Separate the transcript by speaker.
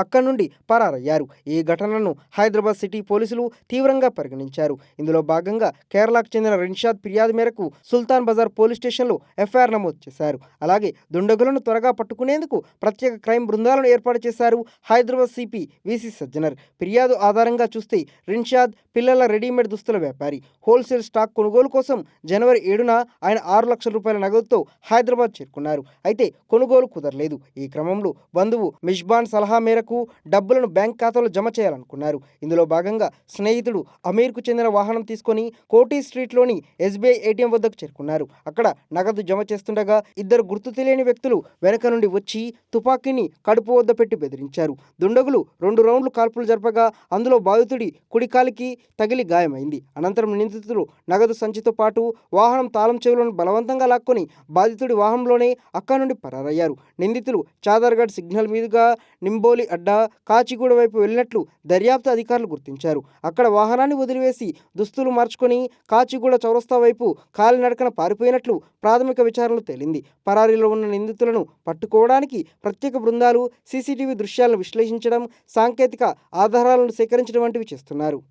Speaker 1: అక్కడి నుండి పరారయ్యారు. ఈ ఘటనను హైదరాబాద్ సిటీ పోలీసులు తీవ్రంగా పరిగణించారు. ఇందులో భాగంగా కేరళకు చెందిన రిన్షాద్ ఫిర్యాదు మేరకు సుల్తాన్ బజార్ పోలీస్ స్టేషన్లో ఎఫ్ఐఆర్ నమోదు చేశారు. అలాగే దుండగులను త్వరగా పట్టుకునేందుకు ప్రత్యేక క్రైమ్ బృందాలను ఏర్పాటు చేశారు హైదరాబాద్ సిపి విసి సజ్జనర్. ఫిర్యాదు ఆధారంగా చూస్తే రిన్షాద్ పిల్లల రెడీమేడ్ దుస్తుల వ్యాపారి. హోల్సేల్ స్టాక్ కొనుగోలు కోసం జనవరి 7న ఆయన 6 లక్షల రూపాయల నగదుతో హైదరాబాద్ చేరుకున్నారు. అయితే కొనుగోలు కుదరలేదు. ఈ క్రమంలో బంధువు మిష్బాన్ సలహా మేరకు డబ్బులను బ్యాంక్ ఖాతాలో జమ చేయాలనుకున్నారు. ఇందులో భాగంగా స్నేహితుడు అమీర్కు చెందిన వాహనం తీసుకొని కోటి స్ట్రీట్లోని ఎస్బీఐ ఏటీఎం వద్దకు చేరుకున్నారు. అక్కడ నగదు జమ చేస్తుండగా ఇద్దరు గుర్తు తెలియని వ్యక్తులు వెనక నుండి వచ్చి తుపాకీని కడుపు వద్ద పెట్టి బెదిరించారు. దుండగులు 2 రౌండ్లు కాల్పులు జరపగా అందులో బాధితుడి కుడి కాలికి తగిలి గాయమైంది. అనంతరం నిందితులు నగదు సంచితో పాటు వాహనం తాళం చెవులను బలవంతంగా లాక్కొని బాధితుడి వాహనంలోనే అక్కడి నుండి పరారయ్యారు. నిందితులు చాదర్గఢ్ సిగ్నల్ మీదుగా నింబోలి అడ్డా, కాచిగూడ వైపు వెళ్ళినట్లు దర్యాప్తు అధికారులు గుర్తించారు. అక్కడ వాహనాన్ని వదిలివేసి దుస్తులు మార్చుకొని కాచిగూడ చౌరస్తా వైపు కాలినడకన పారిపోయినట్లు ప్రాథమిక విచారణలో తేలింది. పరారీలో ఉన్న నిందితులను పట్టుకోవడానికి ప్రత్యేక బృందాలు సీసీటీవీ దృశ్యాలను విశ్లేషించడం, సాంకేతిక ఆధారాలను సేకరించడం వంటివి చేస్తున్నారు.